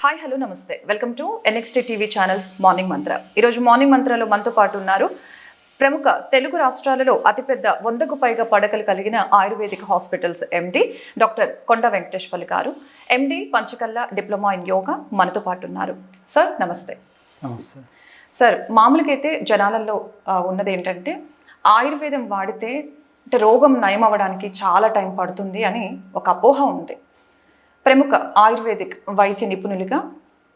Hi hello నమస్తే welcome to NXT TV channels morning మంత్ర. ఈరోజు morning మంత్రలో మనతో పాటు ఉన్నారు ప్రముఖ తెలుగు రాష్ట్రాలలో అతిపెద్ద 100కు పైగా పడకలు కలిగిన ఆయుర్వేదిక్ హాస్పిటల్స్ ఎండి డాక్టర్ కొండ వెంకటేశ్వర్లు గారు. ఎండి పంచకల్ల డిప్లొమా ఇన్ యోగా మనతో పాటు ఉన్నారు. సార్ నమస్తే. నమస్తే సార్, మామూలుగా అయితే జనాలలో ఉన్నది ఏంటంటే ఆయుర్వేదం వాడితే అంటే రోగం నయం అవ్వడానికి చాలా టైం పడుతుంది అని ఒక అపోహ ఉంది. ప్రముఖ ఆయుర్వేదిక్ వైద్య నిపుణులుగా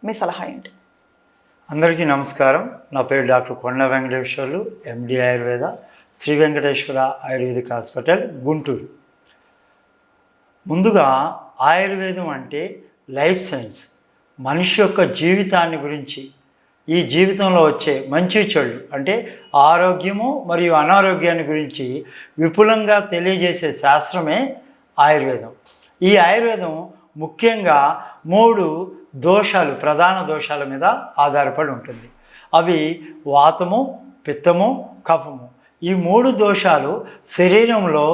మీ సలహా ఏంటి? అందరికీ నమస్కారం. నా పేరు డాక్టర్ కొండ వెంకటేశ్వర్లు, ఎండి ఆయుర్వేద, శ్రీ వెంకటేశ్వర ఆయుర్వేదిక్ హాస్పిటల్, గుంటూరు. ముందుగా ఆయుర్వేదం అంటే లైఫ్ సైన్స్, మనిషి యొక్క జీవితాన్ని గురించి, ఈ జీవితంలో వచ్చే మంచి చెడు అంటే ఆరోగ్యము మరియు అనారోగ్యాన్ని గురించి విపులంగా తెలియజేసే శాస్త్రమే ఆయుర్వేదం. ఈ ఆయుర్వేదం ముఖ్యంగా 3 దోషాలు, ప్రధాన దోషాల మీద ఆధారపడి ఉంటుంది. అవి వాతము, పిత్తము, కఫము. ఈ 3 దోషాలు శరీరంలో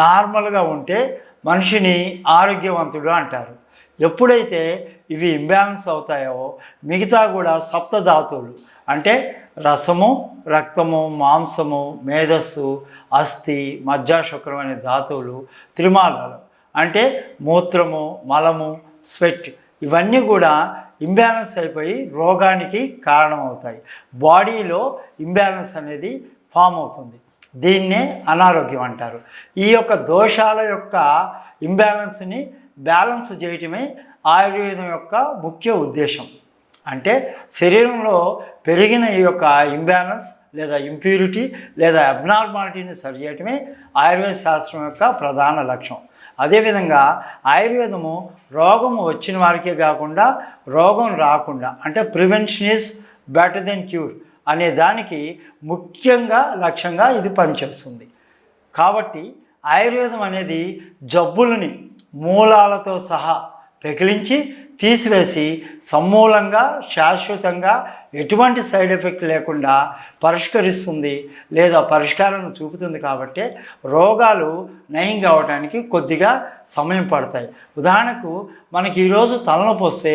నార్మల్గా ఉంటే మనిషిని ఆరోగ్యవంతుడు అంటారు. ఎప్పుడైతే ఇవి ఇంబ్యాలెన్స్ అవుతాయో మిగతా కూడా సప్తధాతువులు అంటే రసము, రక్తము, మాంసము, మేధస్సు, అస్థి, మజ్జాశుక్రం అనే ధాతువులు, త్రిమాలాలు అంటే మూత్రము, మలము, స్వెట్, ఇవన్నీ కూడా ఇంబ్యాలెన్స్ అయిపోయి రోగానికి కారణమవుతాయి. బాడీలో ఇంబ్యాలెన్స్ అనేది ఫామ్ అవుతుంది. దీన్నే అనారోగ్యం అంటారు. ఈ యొక్క దోషాల యొక్క ఇంబ్యాలెన్స్ని బ్యాలెన్స్ చేయటమే ఆయుర్వేదం యొక్క ముఖ్య ఉద్దేశం. అంటే శరీరంలో పెరిగిన ఈ యొక్క ఇంబ్యాలెన్స్ లేదా ఇంప్యూరిటీ లేదా అబ్నార్మాలిటీని సరిచేయటమే ఆయుర్వేద శాస్త్రం యొక్క ప్రధాన లక్ష్యం. అదేవిధంగా ఆయుర్వేదము రోగము వచ్చిన వారికే కాకుండా రోగం రాకుండా అంటే prevention is better than cure అనే దానికి ముఖ్యంగా లక్ష్యంగా ఇది పనిచేస్తుంది. కాబట్టి ఆయుర్వేదం అనేది జబ్బులని మూలాలతో సహా పెకిలించి తీసివేసి సమూలంగా శాశ్వతంగా ఎటువంటి సైడ్ ఎఫెక్ట్ లేకుండా పరిష్కరిస్తుంది లేదా పరిష్కారాన్ని చూపుతుంది. కాబట్టి రోగాలు నయం కావడానికి కొద్దిగా సమయం పడతాయి. ఉదాహరణకు మనకి ఈరోజు తలనొప్పి వస్తే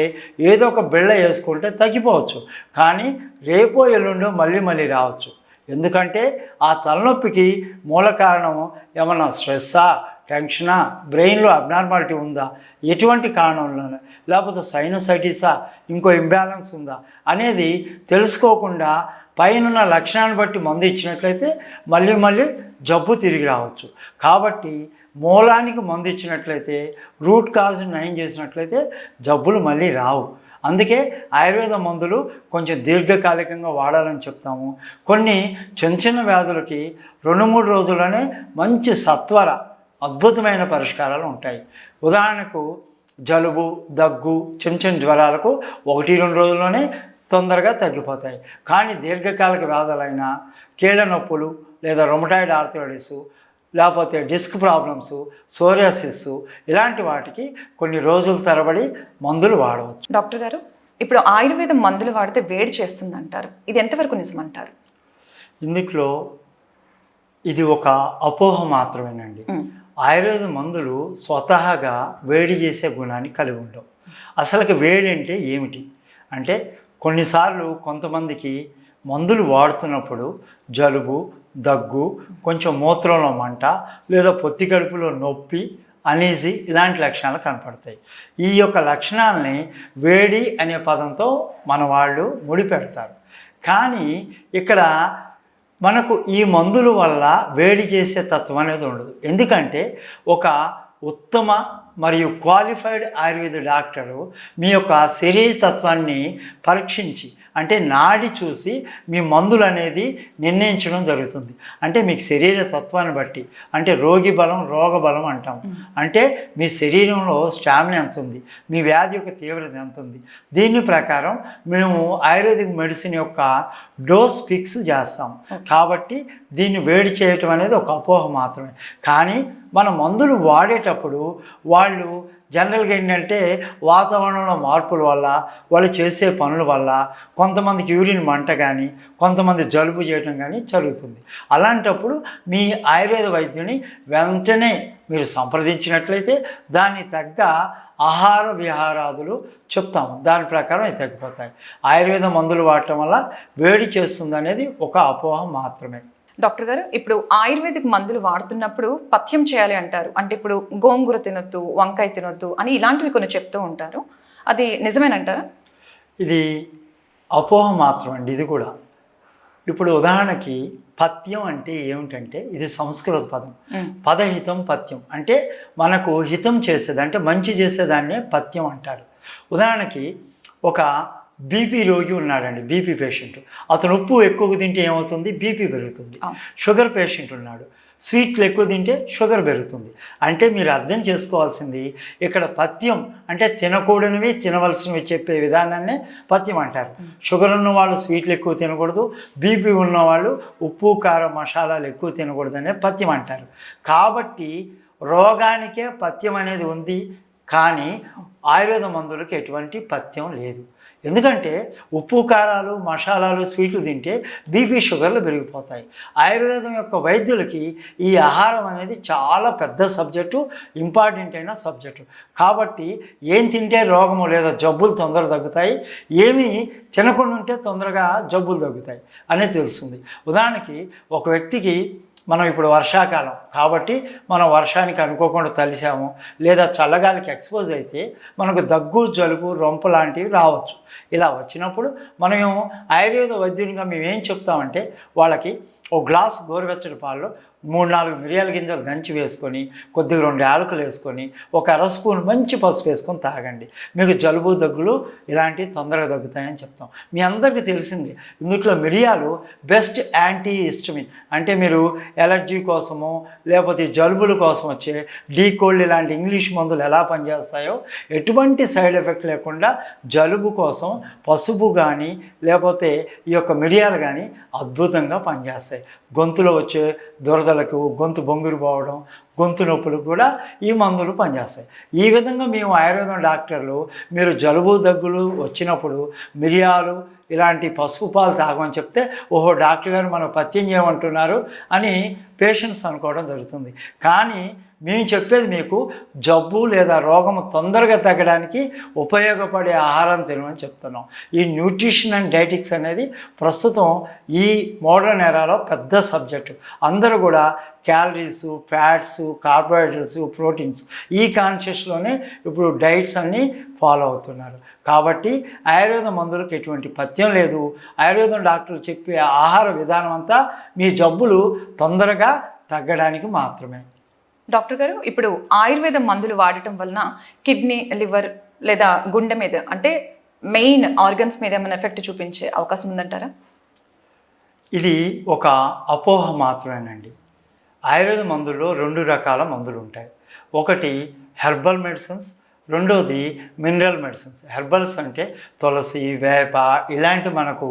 ఏదో ఒక బిళ్ళ వేసుకుంటే తగ్గిపోవచ్చు, కానీ రేపో ఎల్లుండో మళ్ళీ రావచ్చు. ఎందుకంటే ఆ తలనొప్పికి మూల కారణం ఏమన్నా స్ట్రెస్సా, టెన్షనా, బ్రెయిన్లో అబ్నార్మాలిటీ ఉందా, ఎటువంటి కారణంలో, లేకపోతే సైనసైటిసా, ఇంకో ఇంబ్యాలెన్స్ ఉందా అనేది తెలుసుకోకుండా పైన లక్షణాన్ని బట్టి మందు ఇచ్చినట్లయితే మళ్ళీ జబ్బు తిరిగి రావచ్చు. కాబట్టి మూలానికి మందు ఇచ్చినట్లయితే, రూట్ కాజ్ నయం చేసినట్లయితే జబ్బులు మళ్ళీ రావు. అందుకే ఆయుర్వేద మందులు కొంచెం దీర్ఘకాలికంగా వాడాలని చెప్తాము. కొన్ని చిన్న వ్యాధులకి 2-3 రోజుల్లోనే మంచి సత్వర అద్భుతమైన పరిష్కారాలు ఉంటాయి. ఉదాహరణకు జలుబు, దగ్గు, చిన్న జ్వరాలకు 1-2 రోజుల్లోనే తొందరగా తగ్గిపోతాయి. కానీ దీర్ఘకాలిక వ్యాధులైన కీళ్ళ నొప్పులు లేదా రొమటాయిడ్ ఆర్థరైటిస్, లేకపోతే డిస్క్ ప్రాబ్లమ్స్, సోరియాసిస్, ఇలాంటి వాటికి కొన్ని రోజుల తరబడి మందులు వాడవచ్చు. డాక్టర్ గారు, ఇప్పుడు ఆయుర్వేదం మందులు వాడితే వేడి చేస్తుంది అంటారు, ఇది ఎంతవరకు నిజమంటారు? ఇందులో ఇది ఒక అపోహ మాత్రమేనండి. ఆయుర్వేద మందులు స్వతహాగా వేడి చేసే గుణాన్ని కలిగి ఉండవు. అసలుకి వేడి అంటే ఏమిటి అంటే, కొన్నిసార్లు కొంతమందికి మందులు వాడుతున్నప్పుడు జలుబు, దగ్గు, కొంచెం మూత్రంలో మంట లేదా పొత్తి కడుపులో నొప్పి, అనీజీ, ఇలాంటి లక్షణాలు కనపడతాయి. ఈ యొక్క లక్షణాలని వేడి అనే పదంతో మన వాళ్ళు ముడిపెడతారు. కానీ ఇక్కడ మనకు ఈ మందుల వల్ల వేడి చేసే తత్వం అనేది ఉండదు. ఎందుకంటే ఒక ఉత్తమ మరియు క్వాలిఫైడ్ ఆయుర్వేద డాక్టరు మీ యొక్క శరీర తత్వాన్ని పరీక్షించి అంటే నాడి చూసి మీ మందులు అనేది నిర్ణయించడం జరుగుతుంది. అంటే మీకు శరీర తత్వాన్ని బట్టి, అంటే రోగి బలం, రోగ బలం అంటాం. అంటే మీ శరీరంలో స్టామినా ఎంత ఉంది, మీ వ్యాధి యొక్క తీవ్రత ఎంత ఉంది, దీని ప్రకారం మేము ఆయుర్వేదిక్ మెడిసిన్ యొక్క డోస్ ఫిక్స్ చేస్తాం. కాబట్టి దీన్ని వేడి చేయటం అనేది ఒక అపోహ మాత్రమే. కానీ మన మందులు వాడేటప్పుడు వాళ్ళు జనరల్గా ఏంటంటే వాతావరణంలో మార్పుల వల్ల, వాళ్ళు చేసే పనుల వల్ల కొంతమందికి యూరిన్ మంట కానీ, కొంతమంది జలుబు చేయడం కానీ జరుగుతుంది. అలాంటప్పుడు మీ ఆయుర్వేద వైద్యుని వెంటనే మీరు సంప్రదించినట్లయితే దానికి తగ్గ ఆహార విహారాదులు చెప్తాము. దాని ప్రకారం అవి తగ్గిపోతాయి. ఆయుర్వేద మందులు వాడటం వల్ల వేడి చేస్తుంది అనేది ఒక అపోహ మాత్రమే. డాక్టర్ గారు, ఇప్పుడు ఆయుర్వేదిక్ మందులు వాడుతున్నప్పుడు పథ్యం చేయాలి అంటారు. అంటే ఇప్పుడు గోంగూర తినొద్దు, వంకాయ తినొద్దు అని ఇలాంటివి కొన్ని చెప్తూ ఉంటారు. అది నిజమేనంటారా? ఇది అపోహ మాత్రం అండి. ఇది కూడా ఇప్పుడు ఉదాహరణకి పథ్యం అంటే ఏమిటంటే ఇది సంస్కృత పదం. పదహితం పథ్యం అంటే మనకు హితం చేసేది, అంటే మంచి చేసేదాన్నే పథ్యం అంటారు. ఉదాహరణకి ఒక బీపీ రోగి ఉన్నాడండి, బీపీ పేషెంట్. అతను ఉప్పు ఎక్కువ తింటే ఏమవుతుంది? బీపీ పెరుగుతుంది. షుగర్ పేషెంట్ ఉన్నాడు, స్వీట్లు ఎక్కువ తింటే షుగర్ పెరుగుతుంది. అంటే మీరు అర్థం చేసుకోవాల్సింది ఇక్కడ పథ్యం అంటే తినకూడనివి తినవలసినవి చెప్పే విధానాన్నే పథ్యం అంటారు. షుగర్ ఉన్న వాళ్ళు స్వీట్లు ఎక్కువ తినకూడదు, బీపీ ఉన్నవాళ్ళు ఉప్పు కారం మసాలాలు ఎక్కువ తినకూడదు అనే పథ్యం అంటారు. కాబట్టి రోగానికే పథ్యం అనేది ఉంది, కానీ ఆయుర్వేద మందులకు ఎటువంటి పథ్యం లేదు. ఎందుకంటే ఉప్పు కారాలు మసాలాలు స్వీట్లు తింటే బీపీ షుగర్లు పెరిగిపోతాయి. ఆయుర్వేదం యొక్క వైద్యులకి ఈ ఆహారం అనేది చాలా పెద్ద సబ్జెక్టు, ఇంపార్టెంట్ అయిన సబ్జెక్టు. కాబట్టి ఏం తింటే రోగము లేదా జబ్బులు తొందరగా తగ్గుతాయి, ఏమి తినకుండా ఉంటే తొందరగా జబ్బులు తగ్గుతాయి అనేది తెలుస్తుంది. ఉదాహరణకి ఒక వ్యక్తికి మనం ఇప్పుడు వర్షాకాలం కాబట్టి మనం వర్షానికి అనుకోకుండా తలిసాము, లేదా చల్లగాలికి ఎక్స్పోజ్ అయితే మనకు దగ్గు జలుబు రొంపు లాంటివి రావచ్చు. ఇలా వచ్చినప్పుడు మనం ఆయుర్వేద వైద్యునిగా మేము ఏం చెప్తామంటే వాళ్ళకి ఒక గ్లాసు గోరువెచ్చటి పాలలో 3-4 మిరియాల గింజలు దంచి వేసుకొని, కొద్దిగా 2 యాలకులు వేసుకొని, ఒక అర స్పూన్ మంచి పసుపు వేసుకొని తాగండి. మీకు జలుబు దగ్గులు ఇలాంటివి తొందరగా తగ్గుతాయని చెప్తాం. మీ అందరికీ తెలిసింది ఇందులో మిరియాలు బెస్ట్ యాంటీ హిస్టమిన్, అంటే మీరు ఎలర్జీ కోసము లేకపోతే జలుబుల కోసం వచ్చే డీకోల్డ్ ఇలాంటి ఇంగ్లీష్ మందులు ఎలా పనిచేస్తాయో ఎటువంటి సైడ్ ఎఫెక్ట్ లేకుండా జలుబు కోసం పసుపు కానీ లేకపోతే ఈ యొక్క మిరియాలు కానీ అద్భుతంగా పనిచేస్తాయి. గొంతులో వచ్చే దురదలకు, గొంతు బొంగురు పోవడం, గొంతు నొప్పులకు కూడా ఈ మందులు పనిచేస్తాయి. ఈ విధంగా మేము ఆయుర్వేదం డాక్టర్లు మీరు జలుబు దగ్గులు వచ్చినప్పుడు మిరియాలు ఇలాంటి పసుపు పాలు తాగమని చెప్తే ఓహో డాక్టర్ గారు మనకు పథ్యం చేయమంటున్నారు అని పేషెంట్స్ అనుకోవడం జరుగుతుంది. కానీ మేము చెప్పేది మీకు జబ్బు లేదా రోగము తొందరగా తగ్గడానికి ఉపయోగపడే ఆహారం తినమని చెప్తున్నాం. ఈ న్యూట్రిషన్ అండ్ డైటిక్స్ అనేది ప్రస్తుతం ఈ మోడర్న్ ఎరాలో పెద్ద సబ్జెక్టు. అందరూ కూడా క్యాలరీస్, ఫ్యాట్స్, కార్బోహైడ్రేట్స్, ప్రోటీన్స్ ఈ కాన్షియస్లోనే ఇప్పుడు డైట్స్ అన్నీ ఫాలో అవుతున్నారు. కాబట్టి ఆయుర్వేద మందులకు ఎటువంటి పథ్యం లేదు. ఆయుర్వేదం డాక్టర్లు చెప్పే ఆహార విధానం అంతా మీ జబ్బులు తొందరగా తగ్గడానికి మాత్రమే. డాక్టర్ గారు, ఇప్పుడు ఆయుర్వేద మందులు వాడటం వలన కిడ్నీ, లివర్ లేదా గుండె మీద అంటే మెయిన్ ఆర్గన్స్ మీద ఏమైనా ఎఫెక్ట్ చూపించే అవకాశం ఉందంటారా? ఇది ఒక అపోహ మాత్రమేనండి. ఆయుర్వేద మందుల్లో 2 రకాల మందులు ఉంటాయి. ఒకటి హెర్బల్ మెడిసిన్స్, రెండోది మినరల్ మెడిసిన్స్. హెర్బల్స్ అంటే తులసి, వేప ఇలాంటి మనకు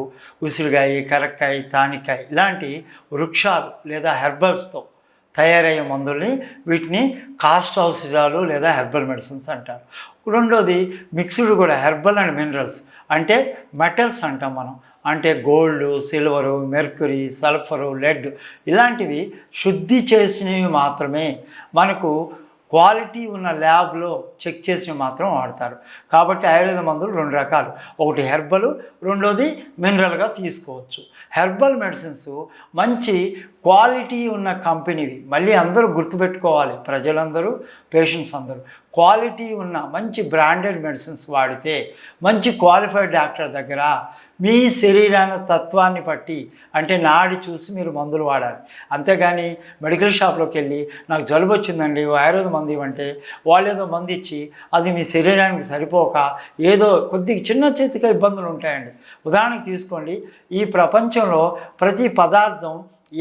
ఉసిరికాయ, కరక్కాయ, తానికాయ ఇలాంటి వృక్షాలు లేదా హెర్బల్స్తో తయారయ్యే మందుల్ని వీటిని కాస్ట్ ఔషధాలు లేదా హెర్బల్ మెడిసిన్స్ అంటారు. రెండోది మిక్స్డ్ కూడా హెర్బల్ అండ్ మినరల్స్ అంటే మెటల్స్ అంటాం మనం. అంటే gold, silver, mercury, sulphur, lead ఇలాంటివి శుద్ధి చేసినవి మాత్రమే మనకు క్వాలిటీ ఉన్న ల్యాబ్లో చెక్ చేసినవి మాత్రం వాడతారు. కాబట్టి ఆయుర్వేద మందులు 2 రకాలు, ఒకటి హెర్బల్, రెండోది మినరల్గా తీసుకోవచ్చు. హెర్బల్ మెడిసిన్స్ మంచి క్వాలిటీ ఉన్న కంపెనీవి. మళ్ళీ అందరూ గుర్తుపెట్టుకోవాలి, ప్రజలందరూ, పేషెంట్స్ అందరూ క్వాలిటీ ఉన్న మంచి బ్రాండెడ్ మెడిసిన్స్ వాడితే మంచి క్వాలిఫైడ్ డాక్టర్ దగ్గర మీ శరీరాన్ని తత్వాన్ని బట్టి అంటే నాడి చూసి మీరు మందులు వాడాలి. అంతేగాని మెడికల్ షాప్లోకి వెళ్ళి నాకు జలుబు వచ్చిందండి ఆయుర్వేద మందు ఇవ్వంటే వాళ్ళు ఏదో మందు ఇచ్చి అది మీ శరీరానికి సరిపోక ఏదో కొద్దిగా చిన్న చేతిగా ఇబ్బందులు ఉంటాయండి. ఉదాహరణకు తీసుకోండి, ఈ ప్రపంచంలో ప్రతి పదార్థం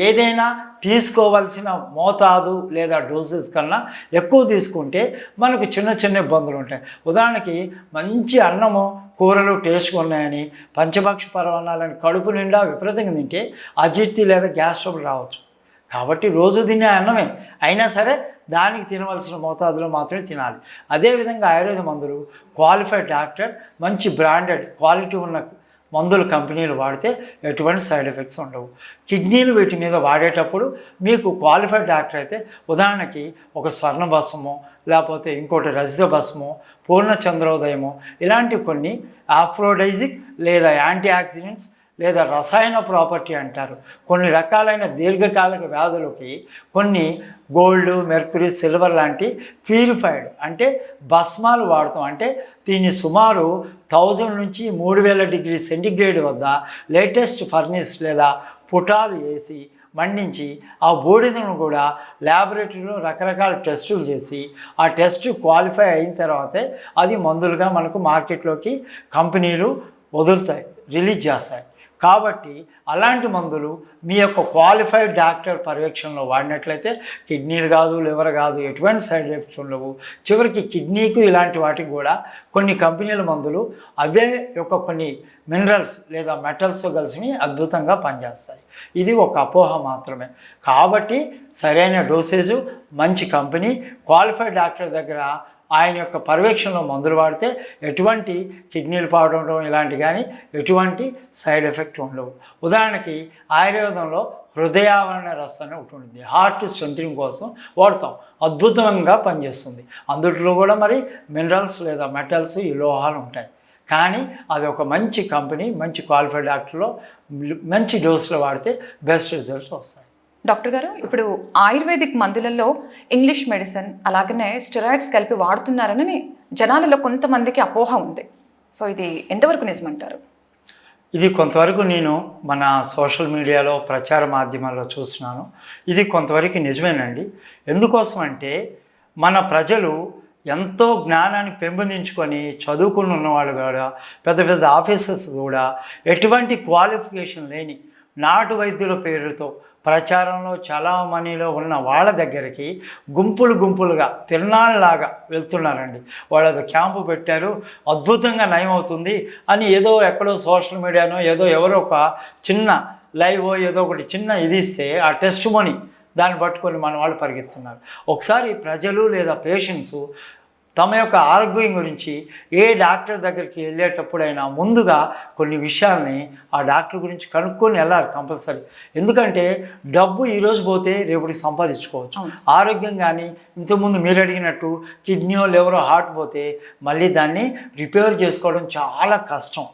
ఏదైనా తీసుకోవాల్సిన మోతాదు లేదా డోసెస్ కన్నా ఎక్కువ తీసుకుంటే మనకు చిన్న చిన్న ఇబ్బందులు ఉంటాయి. ఉదాహరణకి మంచి అన్నము కూరలు టేస్ట్గా ఉన్నాయని పంచభక్ష పరమాన్నాలని కడుపు నిండా విపరీతంగా తింటే అజీర్తి లేదా గ్యాస్ ట్రబుల్ రావచ్చు. కాబట్టి రోజు తినే అన్నమే అయినా సరే దానికి తినవలసిన మోతాదులో మాత్రమే తినాలి. అదేవిధంగా ఆయుర్వేద మందులు క్వాలిఫైడ్ డాక్టర్ మంచి బ్రాండెడ్ క్వాలిటీ ఉన్న మందుల కంపెనీలు వాడితే ఎటువంటి సైడ్ ఎఫెక్ట్స్ ఉండవు. కిడ్నీలు వీటి మీద వాడేటప్పుడు మీకు క్వాలిఫైడ్ డాక్టర్ అయితే ఉదాహరణకి ఒక స్వర్ణ భస్మము లేకపోతే ఇంకోటి రజిత భస్మము పూర్ణ చంద్రోదయము ఇలాంటి కొన్ని ఆఫ్రోడైజిక్ లేదా యాంటీ ఆక్సిడెంట్స్ లేదా రసాయన ప్రాపర్టీ అంటారు కొన్ని రకాలైన దీర్ఘకాలిక వ్యాధులకి కొన్ని గోల్డ్ మెర్క్యూరీ సిల్వర్ లాంటి ప్యూరిఫైడ్ అంటే భస్మాలు వాడతాం. అంటే దీన్ని సుమారు 1000 నుంచి 3000 డిగ్రీ సెంటిగ్రేడ్ వద్ద లేటెస్ట్ ఫర్నిస్ లేదా పుటాలు వేసి మండించి ఆ బూడిదను కూడా ల్యాబొరేటరీలో రకరకాల టెస్టులు చేసి ఆ టెస్ట్ క్వాలిఫై అయిన తర్వాతే అది మందులుగా మనకు మార్కెట్లోకి కంపెనీలు వదులుతాయి, రిలీజ్ చేస్తాయి. కాబట్టి అలాంటి మందులు మీ యొక్క క్వాలిఫైడ్ డాక్టర్ పర్యవేక్షణలో వాడినట్లయితే కిడ్నీలు కాదు, లివర్ కాదు, ఎటువంటి సైడ్ ఎఫెక్ట్స్ ఉండవు. చివరికి కిడ్నీకు ఇలాంటి వాటికి కూడా కొన్ని కంపెనీల మందులు అవే యొక్క కొన్ని మినరల్స్ లేదా మెటల్స్తో కలిసి అద్భుతంగా పనిచేస్తాయి. ఇది ఒక అపోహ మాత్రమే. కాబట్టి సరైన డోసేజు, మంచి కంపెనీ, క్వాలిఫైడ్ డాక్టర్ దగ్గర ఆయన యొక్క పర్యవేక్షణలో మందులు వాడితే ఎటువంటి కిడ్నీలు పాడడం ఇలాంటి కానీ ఎటువంటి సైడ్ ఎఫెక్ట్ ఉండవు. ఉదాహరణకి ఆయుర్వేదంలో హృదయావరణ రసం అని ఒకటి ఉంటుంది, హార్ట్ స్ట్రెంథనింగ్ కోసం వాడతాం, అద్భుతంగా పనిచేస్తుంది. అందులో కూడా మరి మినరల్స్ లేదా మెటల్స్ ఈ లోహాలు ఉంటాయి. కానీ అది ఒక మంచి కంపెనీ, మంచి క్వాలిఫైడ్ డాక్టర్లో మంచి డోసులో వాడితే బెస్ట్ రిజల్ట్ వస్తాయి. డాక్టర్ గారు, ఇప్పుడు ఆయుర్వేదిక్ మందులలో ఇంగ్లీష్ మెడిసిన్ అలాగనే స్టెరాయిడ్స్ కలిపి వాడుతున్నారని జనాలలో కొంతమందికి అపోహ ఉంది. సో ఇది ఎంతవరకు నిజమంటారు? ఇది కొంతవరకు నేను మన సోషల్ మీడియాలో ప్రచార మాధ్యమాల్లో చూస్తున్నాను. ఇది కొంతవరకు నిజమేనండి. ఎందుకోసం అంటే మన ప్రజలు ఎంతో జ్ఞానాన్ని పెంపొందించుకొని చదువుకుని ఉన్నవాళ్ళు కూడా పెద్ద పెద్ద ఆఫీసర్స్ కూడా ఎటువంటి క్వాలిఫికేషన్ లేని నాటు వైద్యుల పేరుతో ప్రచారంలో చలామణిలో ఉన్న వాళ్ళ దగ్గరికి గుంపులుగా తిరునాళ్ళలాగా వెళ్తున్నారండి. వాళ్ళు క్యాంపు పెట్టారు, అద్భుతంగా నయం అవుతుంది అని ఏదో ఎక్కడో సోషల్ మీడియానో ఏదో ఎవరో ఒక చిన్న లైవ్ ఏదో ఒకటి చిన్న ఇది ఇస్తే ఆ టెస్ట్ మనీ దాన్ని పట్టుకొని మన వాళ్ళు పరిగెత్తున్నారు. ఒకసారి ప్రజలు లేదా పేషెంట్స్ తమ యొక్క ఆరోగ్యం గురించి ఏ డాక్టర్ దగ్గరికి వెళ్ళేటప్పుడైనా ముందుగా కొన్ని విషయాల్ని ఆ డాక్టర్ గురించి కనుక్కొని వెళ్ళాలి కంపల్సరీ. ఎందుకంటే డబ్బు ఈరోజు పోతే రేపటికి సంపాదించుకోవచ్చు. ఆరోగ్యం కానీ ఇంతకుముందు మీరు అడిగినట్టు కిడ్నీయో లివరో హార్ట్ పోతే మళ్ళీ దాన్ని రిపేర్ చేసుకోవడం చాలా కష్టం.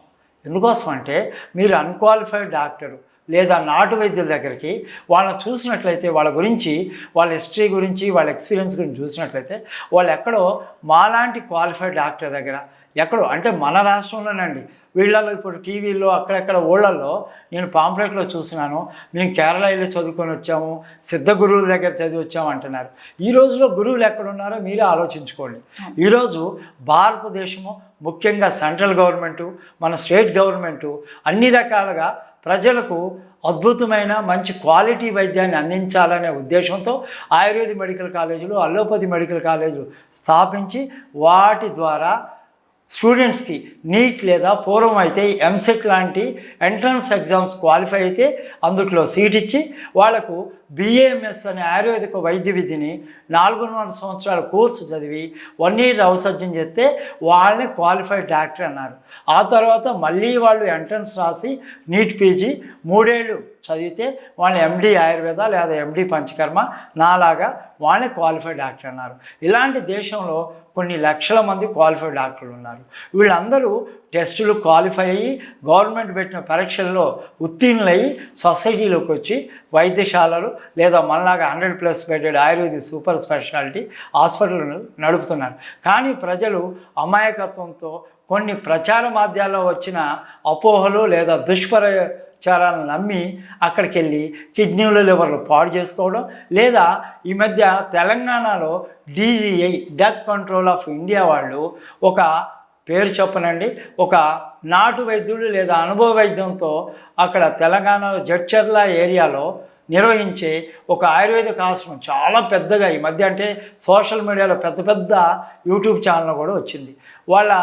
ఎందుకోసం అంటే మీరు అన్క్వాలిఫైడ్ డాక్టరు లేదా నాటు వైద్యుల దగ్గరికి వాళ్ళని చూసినట్లయితే వాళ్ళ గురించి, వాళ్ళ హిస్టరీ గురించి, వాళ్ళ ఎక్స్పీరియన్స్ గురించి చూసినట్లయితే వాళ్ళు ఎక్కడో మాలాంటి క్వాలిఫైడ్ డాక్టర్ దగ్గర ఎక్కడో అంటే మన రాష్ట్రంలోనండి. వీళ్ళలో ఇప్పుడు టీవీల్లో అక్కడెక్కడ ఊళ్ళల్లో నేను పాంప్లెట్లో చూసినాను, మేము కేరళ వెళ్ళి చదువుకొని వచ్చాము, సిద్ధ గురువుల దగ్గర చదివి వచ్చాము అంటున్నారు. ఈ రోజులో గురువులు ఎక్కడున్నారో మీరే ఆలోచించుకోండి. ఈరోజు భారతదేశము ముఖ్యంగా సెంట్రల్ గవర్నమెంటు, మన స్టేట్ గవర్నమెంటు అన్ని రకాలుగా ప్రజలకు అద్భుతమైన మంచి క్వాలిటీ వైద్యాన్ని అందించాలనే ఉద్దేశంతో ఆయుర్వేద మెడికల్ కాలేజీలు, అల్లోపతి మెడికల్ కాలేజీలు స్థాపించి వాటి ద్వారా స్టూడెంట్స్కి నీట్ లేదా పూర్వం అయితే ఎంసెట్ లాంటి ఎంట్రన్స్ ఎగ్జామ్స్ క్వాలిఫై అయితే అందుట్లో సీట్ ఇచ్చి వాళ్లకు బిఏఎంఎస్ అనే ఆయుర్వేదిక వైద్య విధిని 4.5 సంవత్సరాల కోర్సు చదివి 1 year అవసర్జన చేస్తే వాళ్ళని క్వాలిఫైడ్ డాక్టర్ అన్నారు. ఆ తర్వాత మళ్ళీ వాళ్ళు ఎంట్రన్స్ రాసి నీట్ పీజీ 3 ఏళ్ళు చదివితే వాళ్ళని ఎండి ఆయుర్వేద లేదా ఎండి పంచకర్మ నాలాగా వాళ్ళని క్వాలిఫైడ్ డాక్టర్ అన్నారు. ఇలాంటి దేశంలో కొన్ని లక్షల మంది క్వాలిఫైడ్ డాక్టర్లు ఉన్నారు. వీళ్ళందరూ టెస్టులు క్వాలిఫై అయ్యి గవర్నమెంట్ పెట్టిన పరీక్షల్లో ఉత్తీర్ణులయ్యి సొసైటీలోకి వచ్చి వైద్యశాలలు లేదా మనలాగా 100+ బెడెడ్ ఆయుర్వేదిక్ సూపర్ స్పెషాలిటీ హాస్పిటల్ను నడుపుతున్నారు. కానీ ప్రజలు అమాయకత్వంతో కొన్ని ప్రచార మాధ్యాల్లో వచ్చిన అపోహలు లేదా దుష్ప్రచారాలను నమ్మి అక్కడికి వెళ్ళి కిడ్నీలు లివర్లు పాడు చేసుకోవడం, లేదా ఈ మధ్య తెలంగాణలో DGI drug control of India వాళ్ళు ఒక పేరు చెప్పనండి, ఒక నాటు వైద్యుడు లేదా అనుభవ వైద్యంతో అక్కడ తెలంగాణలో జడ్చర్ల ఏరియాలో నిర్వహించే ఒక ఆయుర్వేదిక ఆశ్రమం చాలా పెద్దగా ఈ మధ్య అంటే సోషల్ మీడియాలో పెద్ద యూట్యూబ్ ఛానల్ కూడా వచ్చింది. వాళ్ళ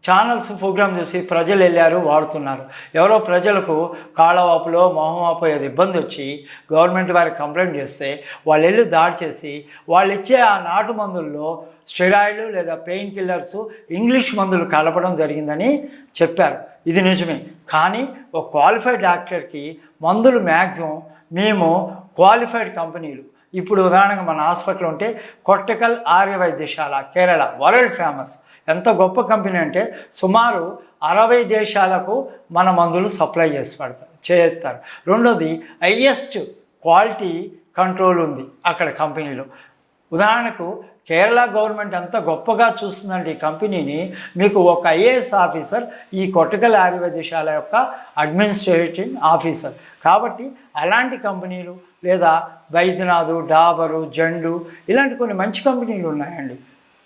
ఛానల్స్ ప్రోగ్రామ్ చూసి ప్రజలు వెళ్ళారు, వాడుతున్నారు. ఎవరో ప్రజలకు కాళ్ళవాపులో మొహంవాపు ఏదో ఇబ్బంది వచ్చి గవర్నమెంట్ వారికి కంప్లైంట్ చేస్తే వాళ్ళు వెళ్ళి దాడి చేసి వాళ్ళు ఇచ్చే ఆ నాటు మందుల్లో స్టెరాయిడ్లు లేదా పెయిన్ కిల్లర్స్, ఇంగ్లీష్ మందులు కలపడం జరిగిందని చెప్పారు. ఇది నిజమే. కానీ ఒక క్వాలిఫైడ్ డాక్టర్కి మందులు మ్యాక్సిమం మేము క్వాలిఫైడ్ కంపెనీలు, ఇప్పుడు ఉదాహరణగా మన హాస్పిటల్ ఉంటే కొట్టకల్ ఆర్య వైద్యశాల కేరళ వరల్డ్ ఫేమస్, ఎంత గొప్ప కంపెనీ అంటే సుమారు 60 దేశాలకు మన మందులు సప్లై చేస్తారు. రెండోది హైయెస్ట్ క్వాలిటీ కంట్రోల్ ఉంది అక్కడ కంపెనీలో. ఉదాహరణకు కేరళ గవర్నమెంట్ ఎంత గొప్పగా చూస్తుందంటే ఈ కంపెనీని, మీకు ఒక ఐఏఎస్ ఆఫీసర్ ఈ కొట్టకల్ ఆయుర్వేదశాల యొక్క అడ్మినిస్ట్రేటివ్ ఆఫీసర్. కాబట్టి అలాంటి కంపెనీలు లేదా వైద్యనాథ్, డాబరు, జండు ఇలాంటి కొన్ని మంచి కంపెనీలు ఉన్నాయండి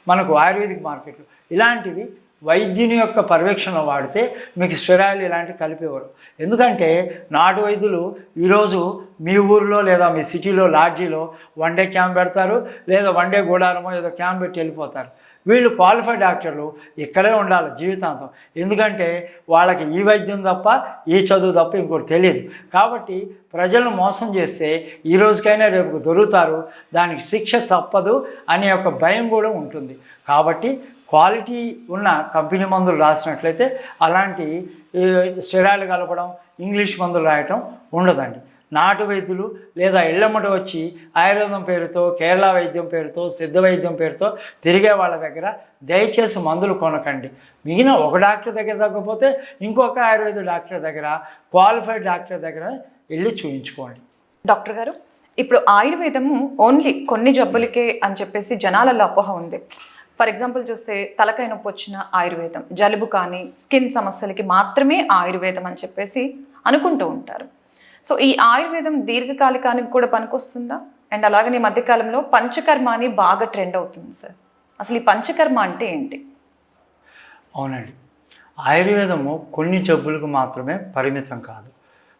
మనకు ఆయుర్వేదిక్ మార్కెట్లో. ఇలాంటివి వైద్యుని యొక్క పర్యవేక్షణ వాడితే మీకు స్టెరాయిడ్లు ఇలాంటివి కలిపేవారు. ఎందుకంటే నాటు వైద్యులు ఈరోజు మీ ఊరిలో లేదా మీ సిటీలో లాడ్జీలో 1 డే క్యాంప్ పెడతారు, లేదా 1 డే గూడారమో ఏదో క్యాంప్ పెట్టి వెళ్ళిపోతారు. వీళ్ళు క్వాలిఫైడ్ డాక్టర్లు ఇక్కడే ఉండాలి జీవితాంతం. ఎందుకంటే వాళ్ళకి ఈ వైద్యం తప్ప, ఈ చదువు తప్ప ఇంకోటి తెలియదు. కాబట్టి ప్రజలను మోసం చేస్తే ఈ రోజుకైనా రేపు దొరుకుతారు, దానికి శిక్ష తప్పదు అనే ఒక భయం కూడా ఉంటుంది. కాబట్టి క్వాలిటీ ఉన్న కంపెనీ మందులు రాసినట్లయితే అలాంటి స్టెరాయిడ్లు కలపడం, ఇంగ్లీష్ మందులు రాయటం ఉండదండి. నాటు వైద్యులు లేదా ఇళ్ళమ్మట వచ్చి ఆయుర్వేదం పేరుతో, కేరళ వైద్యం పేరుతో, సిద్ధ వైద్యం పేరుతో తిరిగే వాళ్ళ దగ్గర దయచేసి మందులు కొనకండి. మిగిలిన ఒక డాక్టర్ దగ్గర తగ్గకపోతే ఇంకొక ఆయుర్వేద డాక్టర్ దగ్గర, క్వాలిఫైడ్ డాక్టర్ దగ్గర వెళ్ళి చూయించుకోండి. డాక్టర్ గారు, ఇప్పుడు ఆయుర్వేదము ఓన్లీ కొన్ని జబ్బులకే అని చెప్పేసి జనాలలో అపోహ ఉంది. ఫర్ ఎగ్జాంపుల్ చూస్తే తలకాయ నొప్పి వచ్చిన ఆయుర్వేదం, జలుబు కానీ స్కిన్ సమస్యలకి మాత్రమే ఆయుర్వేదం అని చెప్పేసి అనుకుంటూ ఉంటారు. సో ఈ ఆయుర్వేదం దీర్ఘకాలికానికి కూడా పనికొస్తుందా? అండ్ అలాగనే ఈ మధ్యకాలంలో పంచకర్మ అని బాగా ట్రెండ్ అవుతుంది సార్. అసలు ఈ పంచకర్మ అంటే ఏంటి? అవునండి, ఆయుర్వేదము కొన్ని జబ్బులకు మాత్రమే పరిమితం కాదు.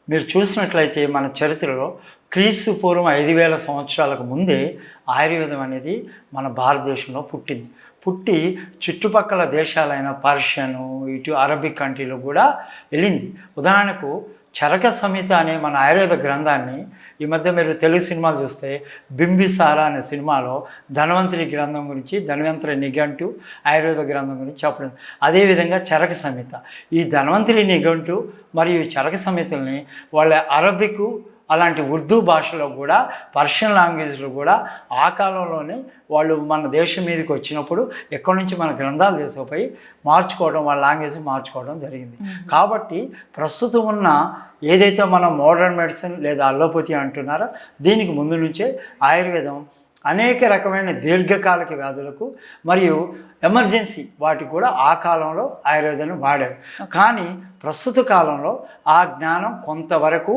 మీరు చూసినట్లయితే మన చరిత్రలో క్రీస్తు పూర్వం 5000 సంవత్సరాలకు ముందే ఆయుర్వేదం అనేది మన భారతదేశంలో పుట్టి చుట్టుపక్కల దేశాలైన పర్షియను, ఇటు అరబిక్ కంట్రీలో కూడా వెళ్ళింది. ఉదాహరణకు చరక సంహిత అనే మన ఆయుర్వేద గ్రంథాన్ని ఈ మధ్య మీరు తెలుగు సినిమాలు చూస్తే బింబిసార అనే సినిమాలో ధన్వంతరి గ్రంథం గురించి, ధన్వంతరి నిఘంటు ఆయుర్వేద గ్రంథం గురించి చెప్పడం. అదేవిధంగా చరక సంహిత, ఈ ధన్వంతరి నిఘంటు మరియు చరక సంహితల్ని వాళ్ళ అరబిక్ అలాంటి ఉర్దూ భాషలో కూడా, పర్షియన్ లాంగ్వేజ్లో కూడా ఆ కాలంలోనే వాళ్ళు మన దేశం మీదకి వచ్చినప్పుడు ఎక్కడి నుంచి మన గ్రంథాలు తీసుకుపోయి మార్చుకోవడం, వాళ్ళ లాంగ్వేజ్ మార్చుకోవడం జరిగింది. కాబట్టి ప్రస్తుతం ఉన్న ఏదైతే మనం మోడర్న్ మెడిసిన్ లేదా అల్లోపతి అంటున్నారో దీనికి ముందు నుంచే ఆయుర్వేదం అనేక రకమైన దీర్ఘకాలిక వ్యాధులకు మరియు ఎమర్జెన్సీ వాటికి కూడా ఆ కాలంలో ఆయుర్వేదాన్ని వాడారు. కానీ ప్రస్తుత కాలంలో ఆ జ్ఞానం కొంతవరకు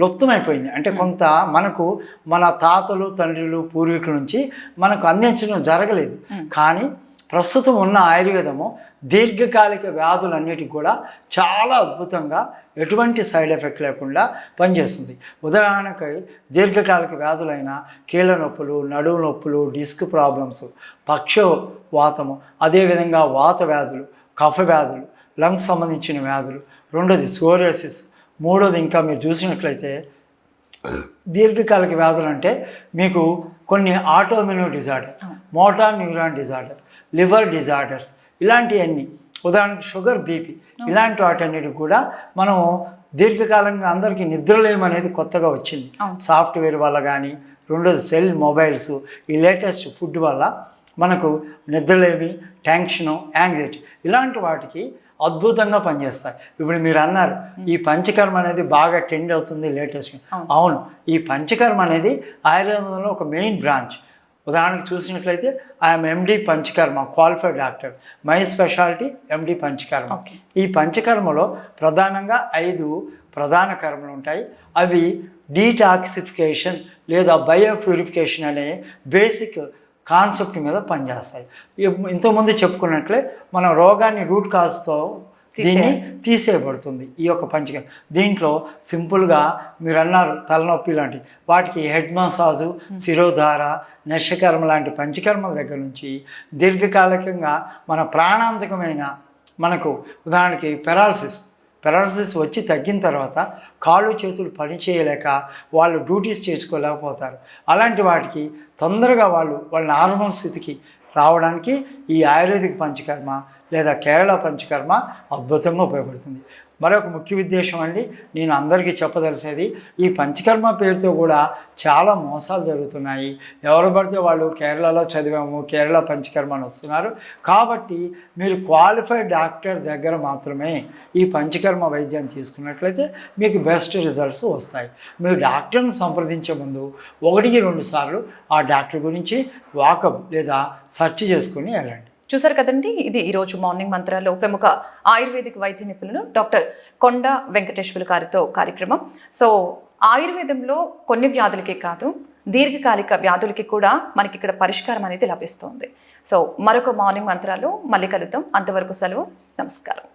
లుప్తమైపోయింది. అంటే కొంత మనకు మన తాతలు, తండ్రులు, పూర్వీకుల నుంచి మనకు అందించడం జరగలేదు. కానీ ప్రస్తుతం ఉన్న ఆయుర్వేదము దీర్ఘకాలిక వ్యాధులన్నిటికీ కూడా చాలా అద్భుతంగా, ఎటువంటి సైడ్ ఎఫెక్ట్ లేకుండా పనిచేస్తుంది. ఉదాహరణకి దీర్ఘకాలిక వ్యాధులైన కీళ్ళ నొప్పులు, నడుము నొప్పులు, డిస్క్ ప్రాబ్లమ్స్, పక్షవాతము, అదేవిధంగా వాత వ్యాధులు, కఫ వ్యాధులు, లంగ్స్ సంబంధించిన వ్యాధులు, రెండోది సోరియాసిస్, మూడోది ఇంకా మీరు చూసినట్లయితే దీర్ఘకాలిక వ్యాధులు అంటే మీకు కొన్ని autoimmune disorder, motor neuron disorder, liver disorders ఇలాంటివన్నీ, ఉదాహరణకు షుగర్, బీపీ ఇలాంటి వాటన్నిటికి కూడా మనం దీర్ఘకాలంగా అందరికీ నిద్రలేమనేది కొత్తగా వచ్చింది సాఫ్ట్వేర్ వల్ల కానీ, రెండోది సెల్ మొబైల్స్, ఈ లేటెస్ట్ ఫుడ్ వల్ల మనకు నిద్రలేమి, టెన్షను, యాంగ్జైటీ ఇలాంటి వాటికి అద్భుతంగా పనిచేస్తాయి. ఇప్పుడు మీరు అన్నారు ఈ పంచకర్మ అనేది బాగా ట్రెండ్ అవుతుంది లేటెస్ట్. అవును, ఈ పంచకర్మ అనేది ఆయుర్వేదంలో ఒక మెయిన్ బ్రాంచ్. ఉదాహరణకు చూసినట్లయితే I'm MD Panchakarma, qualified doctor, my speciality MD Panchakarma. ఈ పంచకర్మలో ప్రధానంగా 5 ప్రధాన కర్మలు ఉంటాయి. అవి డీటాక్సిఫికేషన్ లేదా బయోప్యూరిఫికేషన్ అనే బేసిక్ కాన్సెప్ట్ మీద పనిచేస్తాయి. ఇంతకుముందు చెప్పుకున్నట్లే మన రోగాన్ని రూట్ కాజ్తో దీన్ని తీసేయబడుతుంది ఈ యొక్క పంచకర్మ. దీంట్లో సింపుల్గా మీరు అన్నారు తలనొప్పి లాంటి వాటికి హెడ్ మసాజు, శిరోధార, నశకర్మ లాంటి పంచకర్మల దగ్గర నుంచి దీర్ఘకాలికంగా మన ప్రాణాంతకమైన మనకు ఉదాహరణకి పెరాలసిస్ వచ్చి తగ్గిన తర్వాత కాళ్ళు చేతులు పని చేయలేక వాళ్ళు డ్యూటీస్ చేసుకోలేకపోతారు. అలాంటి వాటికి తొందరగా వాళ్ళ నార్మల్ స్థితికి రావడానికి ఈ ఆయుర్వేదిక్ పంచకర్మ లేదా కేరళ పంచకర్మ అద్భుతంగా ఉపయోగపడుతుంది. మరొక ముఖ్య ఉద్దేశం అండి, నేను అందరికీ చెప్పదలిసేది, ఈ పంచకర్మ పేరుతో కూడా చాలా మోసాలు జరుగుతున్నాయి. ఎవరు పడితే వాళ్ళు కేరళలో చదివాము, కేరళ పంచకర్మ అని వస్తున్నారు. కాబట్టి మీరు క్వాలిఫైడ్ డాక్టర్ దగ్గర మాత్రమే ఈ పంచకర్మ వైద్యాన్ని తీసుకున్నట్లయితే మీకు బెస్ట్ రిజల్ట్స్ వస్తాయి. మీరు డాక్టర్ని సంప్రదించే ముందు 1-2 సార్లు ఆ డాక్టర్ గురించి వాకప్ లేదా సెర్చ్ చేసుకుని వెళ్ళండి. చూసారు కదండి, ఇది ఈరోజు మార్నింగ్ మంత్రాల్లో ప్రముఖ ఆయుర్వేదిక్ వైద్య నిపుణులు డాక్టర్ కొండ వెంకటేశ్వర గారితో కార్యక్రమం. సో ఆయుర్వేదంలో కొన్ని వ్యాధులకే కాదు, దీర్ఘకాలిక వ్యాధులకి కూడా మనకి ఇక్కడ పరిష్కారం అనేది లభిస్తుంది. సో మరొక మార్నింగ్ మంత్రాలు మళ్ళీ కలుద్దాం. అంతవరకు సెలవు. నమస్కారం.